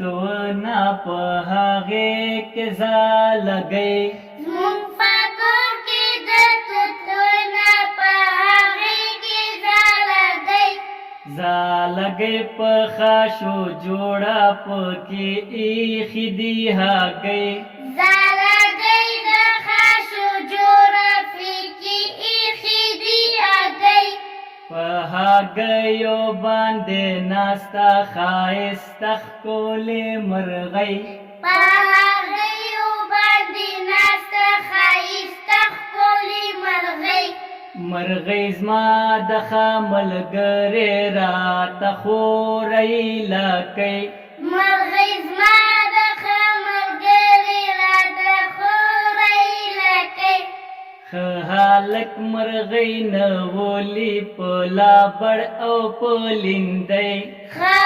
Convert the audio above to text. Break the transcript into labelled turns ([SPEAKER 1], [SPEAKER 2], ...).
[SPEAKER 1] توتونه په هغې کې زالګۍ
[SPEAKER 2] زمونږ په کور کې د توتونه په هغې کې زالګۍ
[SPEAKER 1] زالګۍ په خاشو جوړه پکې ایښي دي هګۍ
[SPEAKER 2] زالګۍ د خاشو جوړه پکې ایښي دي هګۍ
[SPEAKER 1] په هګیو باندې ناسته ښایسته ښکلې مرغۍ
[SPEAKER 2] په هګیو باندې ناسته ښایسته ښکلې مرغۍ
[SPEAKER 1] مرغۍ زما د ښه ملګرې راته خورۍ لکۍ
[SPEAKER 2] مرغۍ زما د ښه ملګرې راته خورۍ لکۍ
[SPEAKER 1] ښه هلک مرغۍ نه ولي په لابړ او په لیندۍ
[SPEAKER 2] ښه